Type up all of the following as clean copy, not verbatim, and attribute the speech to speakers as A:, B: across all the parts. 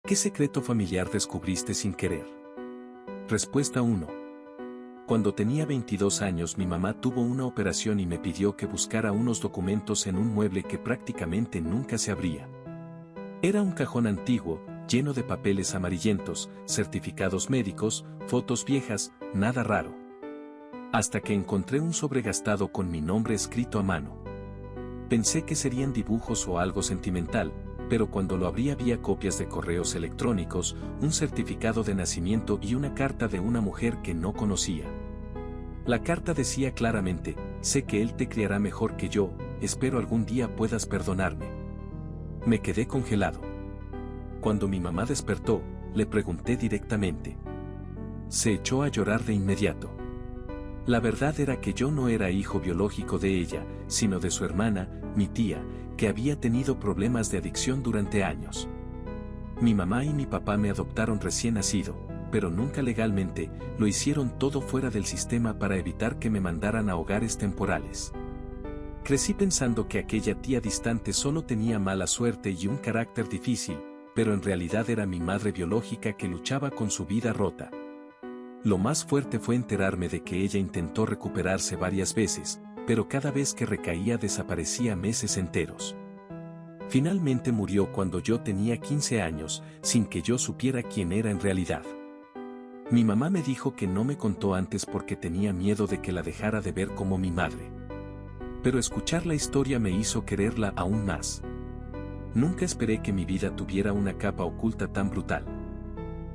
A: ¿Qué secreto familiar descubriste sin querer? Respuesta 1. Cuando tenía 22 años mi mamá tuvo una operación y me pidió que buscara unos documentos en un mueble que prácticamente nunca se abría. Era un cajón antiguo, lleno de papeles amarillentos, certificados médicos, fotos viejas, nada raro. Hasta que encontré un sobregastado con mi nombre escrito a mano. Pensé que serían dibujos o algo sentimental, pero cuando lo abrí había copias de correos electrónicos, un certificado de nacimiento y una carta de una mujer que no conocía. La carta decía claramente: sé que él te criará mejor que yo, espero algún día puedas perdonarme. Me quedé congelado. Cuando mi mamá despertó, le pregunté directamente. Se echó a llorar de inmediato. La verdad era que yo no era hijo biológico de ella, sino de su hermana, mi tía, que había tenido problemas de adicción durante años. Mi mamá y mi papá me adoptaron recién nacido, pero nunca legalmente, lo hicieron todo fuera del sistema para evitar que me mandaran a hogares temporales. Crecí pensando que aquella tía distante solo tenía mala suerte y un carácter difícil, pero en realidad era mi madre biológica que luchaba con su vida rota. Lo más fuerte fue enterarme de que ella intentó recuperarse varias veces, pero cada vez que recaía desaparecía meses enteros. Finalmente murió cuando yo tenía 15 años, sin que yo supiera quién era en realidad. Mi mamá me dijo que no me contó antes porque tenía miedo de que la dejara de ver como mi madre. Pero escuchar la historia me hizo quererla aún más. Nunca esperé que mi vida tuviera una capa oculta tan brutal.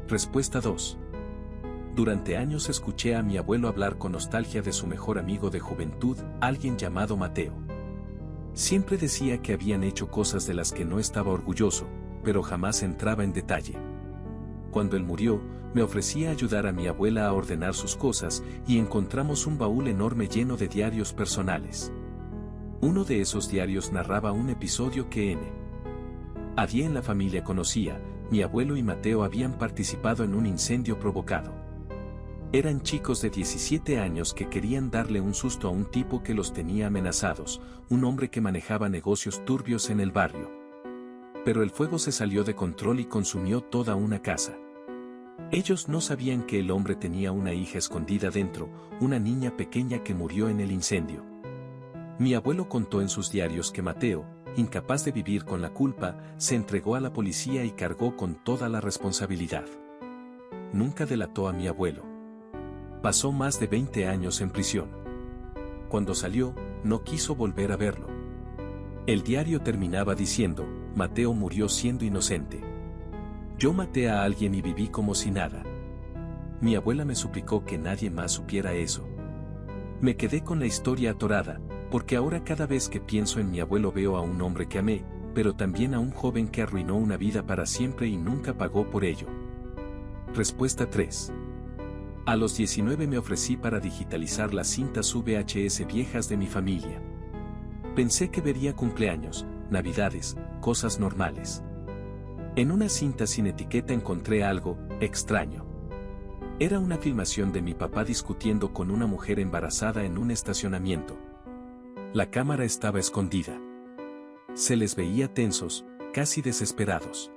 A: Respuesta 2. Durante años escuché a mi abuelo hablar con nostalgia de su mejor amigo de juventud, alguien llamado Mateo. Siempre decía que habían hecho cosas de las que no estaba orgulloso, pero jamás entraba en detalle. Cuando él murió, me ofrecí a ayudar a mi abuela a ordenar sus cosas y encontramos un baúl enorme lleno de diarios personales. Uno de esos diarios narraba un episodio que nadie en la familia conocía. Mi abuelo y Mateo habían participado en un incendio provocado. Eran chicos de 17 años que querían darle un susto a un tipo que los tenía amenazados, un hombre que manejaba negocios turbios en el barrio. Pero el fuego se salió de control y consumió toda una casa. Ellos no sabían que el hombre tenía una hija escondida dentro, una niña pequeña que murió en el incendio. Mi abuelo contó en sus diarios que Mateo, incapaz de vivir con la culpa, se entregó a la policía y cargó con toda la responsabilidad. Nunca delató a mi abuelo. Pasó más de 20 años en prisión. Cuando salió, no quiso volver a verlo. El diario terminaba diciendo: Mateo murió siendo inocente. Yo maté a alguien y viví como si nada. Mi abuela me suplicó que nadie más supiera eso. Me quedé con la historia atorada, porque ahora cada vez que pienso en mi abuelo veo a un hombre que amé, pero también a un joven que arruinó una vida para siempre y nunca pagó por ello. Respuesta 3. A los 19 me ofrecí para digitalizar las cintas VHS viejas de mi familia. Pensé que vería cumpleaños, navidades, cosas normales. En una cinta sin etiqueta encontré algo extraño. Era una filmación de mi papá discutiendo con una mujer embarazada en un estacionamiento. La cámara estaba escondida. Se les veía tensos, casi desesperados.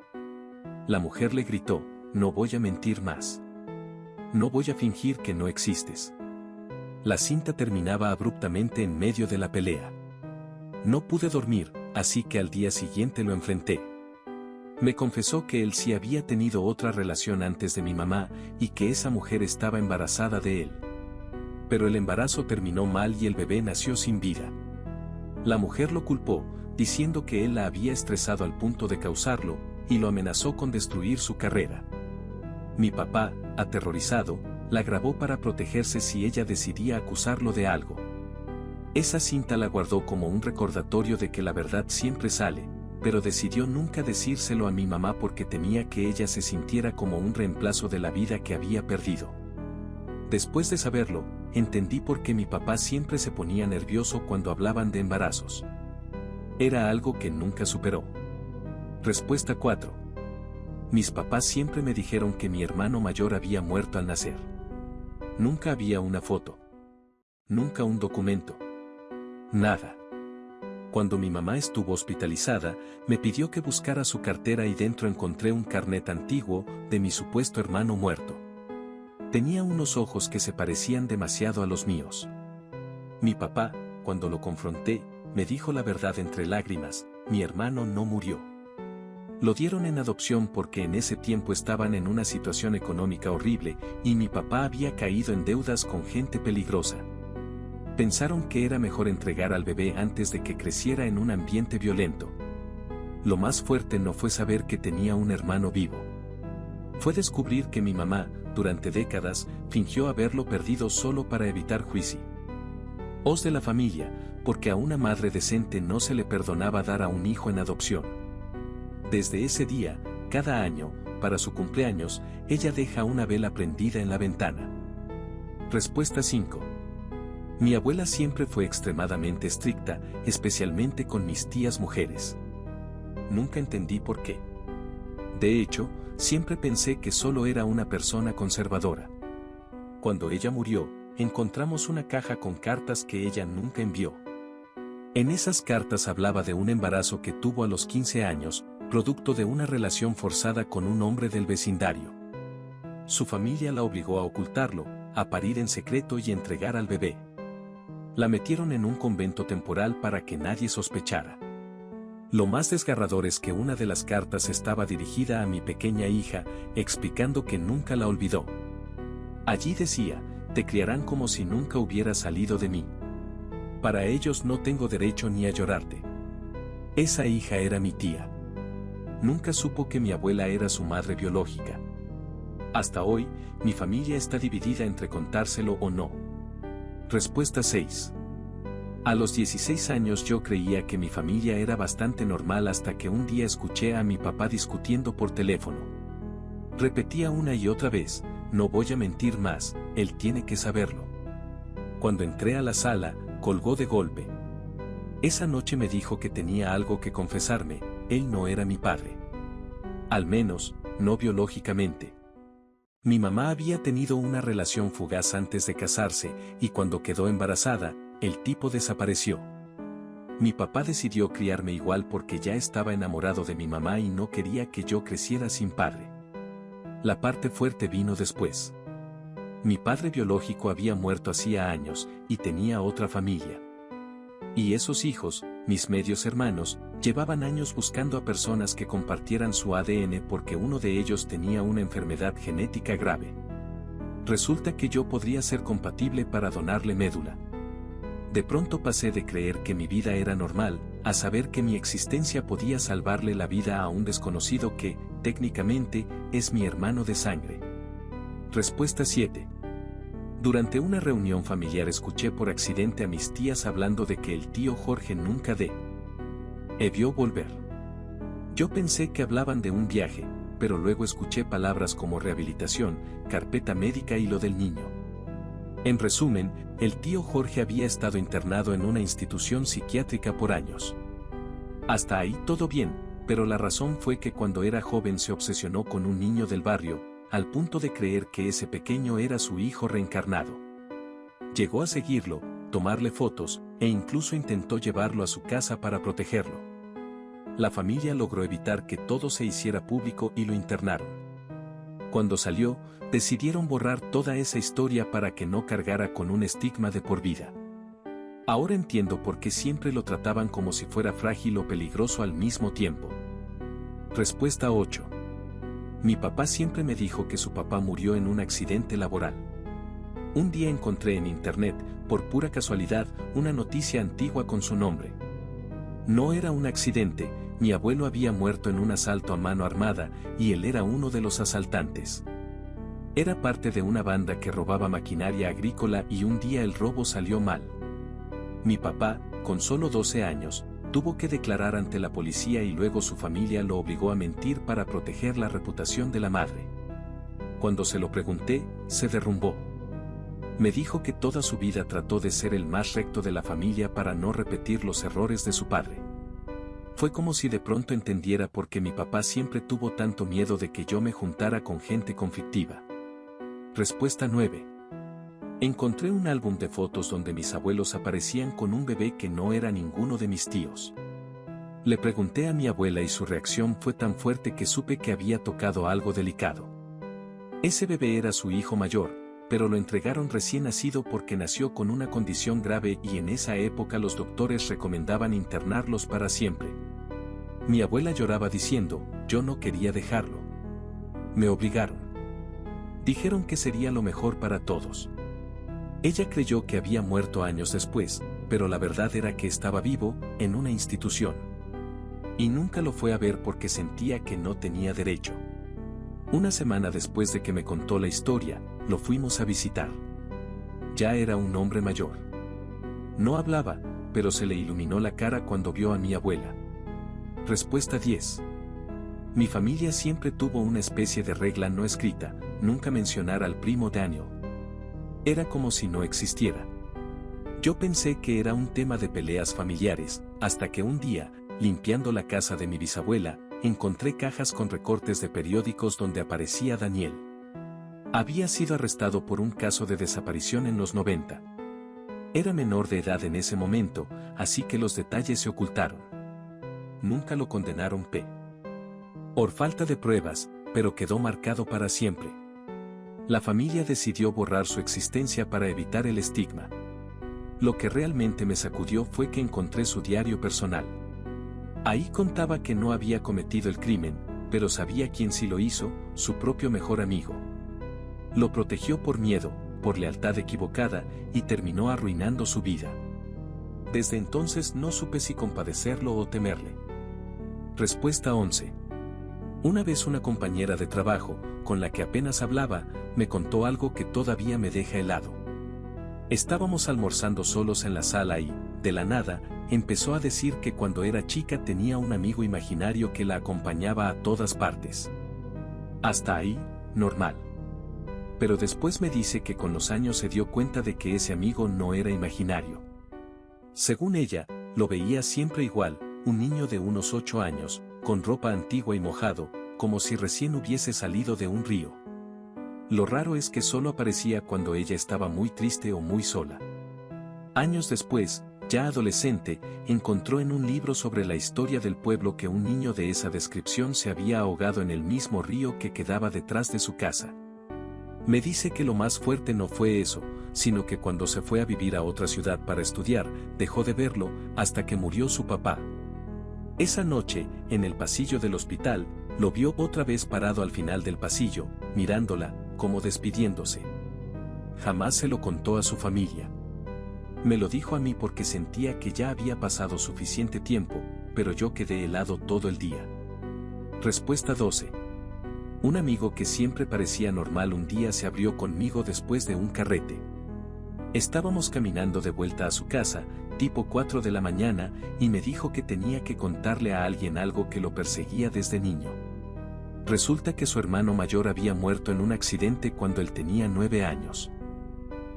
A: La mujer le gritó: no voy a mentir más. No voy a fingir que no existes. La cinta terminaba abruptamente en medio de la pelea. No pude dormir, así que al día siguiente lo enfrenté. Me confesó que él sí había tenido otra relación antes de mi mamá y que esa mujer estaba embarazada de él. Pero el embarazo terminó mal y el bebé nació sin vida. La mujer lo culpó, diciendo que él la había estresado al punto de causarlo, y lo amenazó con destruir su carrera. Mi papá, aterrorizado, la grabó para protegerse si ella decidía acusarlo de algo. Esa cinta la guardó como un recordatorio de que la verdad siempre sale, pero decidió nunca decírselo a mi mamá porque temía que ella se sintiera como un reemplazo de la vida que había perdido. Después de saberlo, entendí por qué mi papá siempre se ponía nervioso cuando hablaban de embarazos. Era algo que nunca superó. Respuesta 4. Mis papás siempre me dijeron que mi hermano mayor había muerto al nacer. Nunca había una foto. Nunca un documento. Nada. Cuando mi mamá estuvo hospitalizada, me pidió que buscara su cartera y dentro encontré un carnet antiguo de mi supuesto hermano muerto. Tenía unos ojos que se parecían demasiado a los míos. Mi papá, cuando lo confronté, me dijo la verdad entre lágrimas: mi hermano no murió. Lo dieron en adopción porque en ese tiempo estaban en una situación económica horrible y mi papá había caído en deudas con gente peligrosa. Pensaron que era mejor entregar al bebé antes de que creciera en un ambiente violento. Lo más fuerte no fue saber que tenía un hermano vivo. Fue descubrir que mi mamá, durante décadas, fingió haberlo perdido solo para evitar juicio. Os de la familia, porque a una madre decente no se le perdonaba dar a un hijo en adopción. Desde ese día, cada año, para su cumpleaños, ella deja una vela prendida en la ventana. Respuesta 5. Mi abuela siempre fue extremadamente estricta, especialmente con mis tías mujeres. Nunca entendí por qué. De hecho, siempre pensé que solo era una persona conservadora. Cuando ella murió, encontramos una caja con cartas que ella nunca envió. En esas cartas hablaba de un embarazo que tuvo a los 15 años, producto de una relación forzada con un hombre del vecindario. Su familia la obligó a ocultarlo, a parir en secreto y entregar al bebé. La metieron en un convento temporal para que nadie sospechara. Lo más desgarrador es que una de las cartas estaba dirigida a mi pequeña hija, explicando que nunca la olvidó. Allí decía: te criarán como si nunca hubiera salido de mí. Para ellos no tengo derecho ni a llorarte. Esa hija era mi tía. Nunca supo que mi abuela era su madre biológica. Hasta hoy, mi familia está dividida entre contárselo o no. Respuesta 6. A los 16 años yo creía que mi familia era bastante normal hasta que un día escuché a mi papá discutiendo por teléfono. Repetía una y otra vez: no voy a mentir más, él tiene que saberlo. Cuando entré a la sala, colgó de golpe. Esa noche me dijo que tenía algo que confesarme: él no era mi padre. Al menos, no biológicamente. Mi mamá había tenido una relación fugaz antes de casarse, y cuando quedó embarazada, el tipo desapareció. Mi papá decidió criarme igual porque ya estaba enamorado de mi mamá y no quería que yo creciera sin padre. La parte fuerte vino después. Mi padre biológico había muerto hacía años, y tenía otra familia. Y esos hijos, mis medios hermanos, llevaban años buscando a personas que compartieran su ADN porque uno de ellos tenía una enfermedad genética grave. Resulta que yo podría ser compatible para donarle médula. De pronto pasé de creer que mi vida era normal, a saber que mi existencia podía salvarle la vida a un desconocido que, técnicamente, es mi hermano de sangre. Respuesta 7. Durante una reunión familiar escuché por accidente a mis tías hablando de que el tío Jorge nunca debió volver. Yo pensé que hablaban de un viaje, pero luego escuché palabras como rehabilitación, carpeta médica y lo del niño. En resumen, el tío Jorge había estado internado en una institución psiquiátrica por años. Hasta ahí todo bien, pero la razón fue que cuando era joven se obsesionó con un niño del barrio, al punto de creer que ese pequeño era su hijo reencarnado. Llegó a seguirlo, tomarle fotos, e incluso intentó llevarlo a su casa para protegerlo. La familia logró evitar que todo se hiciera público y lo internaron. Cuando salió, decidieron borrar toda esa historia para que no cargara con un estigma de por vida. Ahora entiendo por qué siempre lo trataban como si fuera frágil o peligroso al mismo tiempo. Respuesta 8. Mi papá siempre me dijo que su papá murió en un accidente laboral. Un día encontré en internet, por pura casualidad, una noticia antigua con su nombre. No era un accidente, mi abuelo había muerto en un asalto a mano armada, y él era uno de los asaltantes. Era parte de una banda que robaba maquinaria agrícola y un día el robo salió mal. Mi papá, con solo 12 años, tuvo que declarar ante la policía y luego su familia lo obligó a mentir para proteger la reputación de la madre. Cuando se lo pregunté, se derrumbó. Me dijo que toda su vida trató de ser el más recto de la familia para no repetir los errores de su padre. Fue como si de pronto entendiera por qué mi papá siempre tuvo tanto miedo de que yo me juntara con gente conflictiva. Respuesta 9. Encontré un álbum de fotos donde mis abuelos aparecían con un bebé que no era ninguno de mis tíos. Le pregunté a mi abuela y su reacción fue tan fuerte que supe que había tocado algo delicado. Ese bebé era su hijo mayor, pero lo entregaron recién nacido porque nació con una condición grave y en esa época los doctores recomendaban internarlos para siempre. Mi abuela lloraba diciendo, yo no quería dejarlo. Me obligaron. Dijeron que sería lo mejor para todos. Ella creyó que había muerto años después, pero la verdad era que estaba vivo, en una institución. Y nunca lo fue a ver porque sentía que no tenía derecho. Una semana después de que me contó la historia, lo fuimos a visitar. Ya era un hombre mayor. No hablaba, pero se le iluminó la cara cuando vio a mi abuela. Respuesta 10. Mi familia siempre tuvo una especie de regla no escrita, nunca mencionar al primo Daniel. Era como si no existiera. Yo pensé que era un tema de peleas familiares, hasta que un día, limpiando la casa de mi bisabuela, encontré cajas con recortes de periódicos donde aparecía Daniel. Había sido arrestado por un caso de desaparición en los 90. Era menor de edad en ese momento, así que los detalles se ocultaron. Nunca lo condenaron por falta de pruebas, pero quedó marcado para siempre. La familia decidió borrar su existencia para evitar el estigma. Lo que realmente me sacudió fue que encontré su diario personal. Ahí contaba que no había cometido el crimen, pero sabía quién sí lo hizo, su propio mejor amigo. Lo protegió por miedo, por lealtad equivocada, y terminó arruinando su vida. Desde entonces no supe si compadecerlo o temerle. Respuesta 11. Una vez una compañera de trabajo, con la que apenas hablaba, me contó algo que todavía me deja helado. Estábamos almorzando solos en la sala y, de la nada, empezó a decir que cuando era chica tenía un amigo imaginario que la acompañaba a todas partes. Hasta ahí, normal. Pero después me dice que con los años se dio cuenta de que ese amigo no era imaginario. Según ella, lo veía siempre igual, un niño de unos 8 años, con ropa antigua y mojado, como si recién hubiese salido de un río. Lo raro es que solo aparecía cuando ella estaba muy triste o muy sola. Años después, ya adolescente, encontró en un libro sobre la historia del pueblo que un niño de esa descripción se había ahogado en el mismo río que quedaba detrás de su casa. Me dice que lo más fuerte no fue eso, sino que cuando se fue a vivir a otra ciudad para estudiar, dejó de verlo, hasta que murió su papá. Esa noche, en el pasillo del hospital, lo vio otra vez parado al final del pasillo, mirándola, como despidiéndose. Jamás se lo contó a su familia. Me lo dijo a mí porque sentía que ya había pasado suficiente tiempo, pero yo quedé helado todo el día. Respuesta 12. Un amigo que siempre parecía normal un día se abrió conmigo después de un carrete. Estábamos caminando de vuelta a su casa, tipo 4 de la mañana, y me dijo que tenía que contarle a alguien algo que lo perseguía desde niño. Resulta que su hermano mayor había muerto en un accidente cuando él tenía 9 años.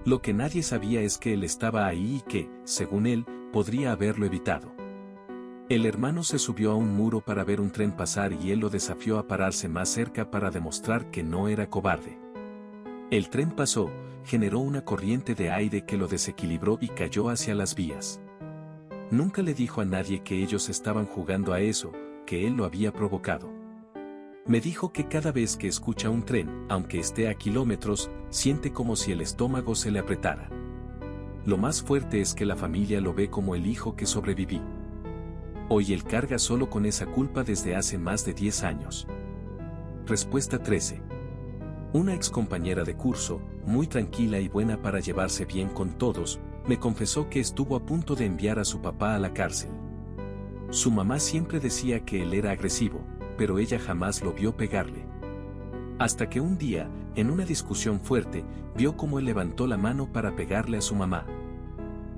A: Lo que nadie sabía es que él estaba ahí y que, según él, podría haberlo evitado. El hermano se subió a un muro para ver un tren pasar y él lo desafió a pararse más cerca para demostrar que no era cobarde. El tren pasó, generó una corriente de aire que lo desequilibró y cayó hacia las vías. Nunca le dijo a nadie que ellos estaban jugando a eso, que él lo había provocado. Me dijo que cada vez que escucha un tren, aunque esté a kilómetros, siente como si el estómago se le apretara. Lo más fuerte es que la familia lo ve como el hijo que sobreviví. Hoy él carga solo con esa culpa desde hace más de 10 años. Respuesta 13. Una excompañera de curso, muy tranquila y buena para llevarse bien con todos, me confesó que estuvo a punto de enviar a su papá a la cárcel. Su mamá siempre decía que él era agresivo, pero ella jamás lo vio pegarle. Hasta que un día, en una discusión fuerte, vio cómo él levantó la mano para pegarle a su mamá.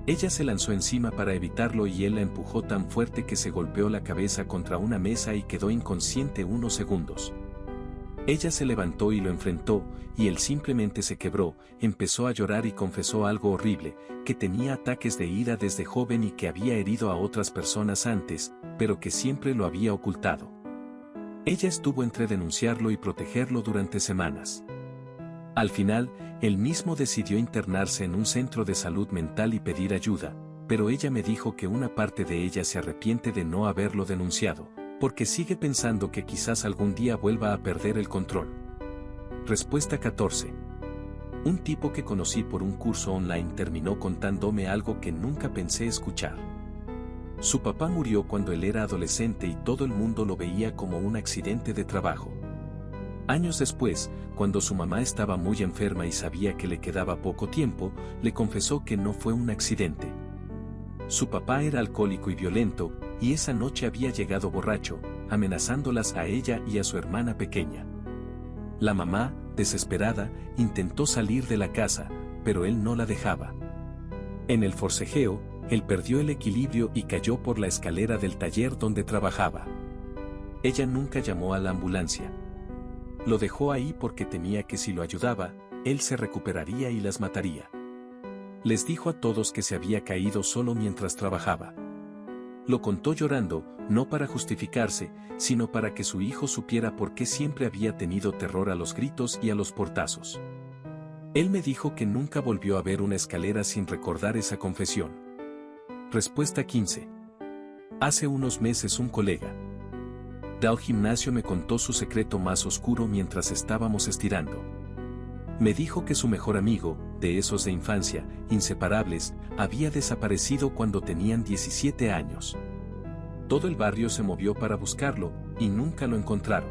A: Ella se lanzó encima para evitarlo y él la empujó tan fuerte que se golpeó la cabeza contra una mesa y quedó inconsciente unos segundos. Ella se levantó y lo enfrentó, y él simplemente se quebró, empezó a llorar y confesó algo horrible, que tenía ataques de ira desde joven y que había herido a otras personas antes, pero que siempre lo había ocultado. Ella estuvo entre denunciarlo y protegerlo durante semanas. Al final, él mismo decidió internarse en un centro de salud mental y pedir ayuda, pero ella me dijo que una parte de ella se arrepiente de no haberlo denunciado, porque sigue pensando que quizás algún día vuelva a perder el control. Respuesta 14. Un tipo que conocí por un curso online terminó contándome algo que nunca pensé escuchar. Su papá murió cuando él era adolescente y todo el mundo lo veía como un accidente de trabajo. Años después, cuando su mamá estaba muy enferma y sabía que le quedaba poco tiempo, le confesó que no fue un accidente. Su papá era alcohólico y violento, y esa noche había llegado borracho, amenazándolas a ella y a su hermana pequeña. La mamá, desesperada, intentó salir de la casa, pero él no la dejaba. En el forcejeo, él perdió el equilibrio y cayó por la escalera del taller donde trabajaba. Ella nunca llamó a la ambulancia. Lo dejó ahí porque temía que si lo ayudaba, él se recuperaría y las mataría. Les dijo a todos que se había caído solo mientras trabajaba. Lo contó llorando, no para justificarse, sino para que su hijo supiera por qué siempre había tenido terror a los gritos y a los portazos. Él me dijo que nunca volvió a ver una escalera sin recordar esa confesión. Respuesta 15. Hace unos meses un colega del gimnasio me contó su secreto más oscuro mientras estábamos estirando. Me dijo que su mejor amigo, de esos de infancia, inseparables, había desaparecido cuando tenían 17 años. Todo el barrio se movió para buscarlo, y nunca lo encontraron.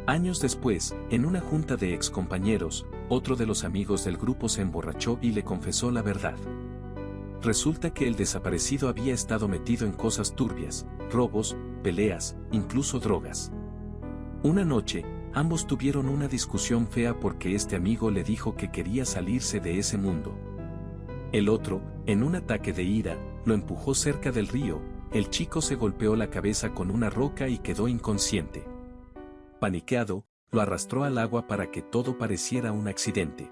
A: Años después, en una junta de excompañeros, otro de los amigos del grupo se emborrachó y le confesó la verdad. Resulta que el desaparecido había estado metido en cosas turbias, robos, peleas, incluso drogas. Una noche, ambos tuvieron una discusión fea porque este amigo le dijo que quería salirse de ese mundo. El otro, en un ataque de ira, lo empujó cerca del río. El chico se golpeó la cabeza con una roca y quedó inconsciente. Paniqueado, lo arrastró al agua para que todo pareciera un accidente.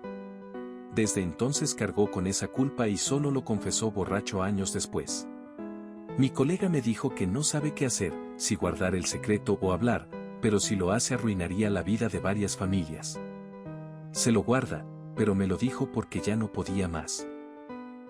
A: Desde entonces cargó con esa culpa y solo lo confesó borracho años después. Mi colega me dijo que no sabe qué hacer, si guardar el secreto o hablar, pero si lo hace arruinaría la vida de varias familias. Se lo guarda, pero me lo dijo porque ya no podía más.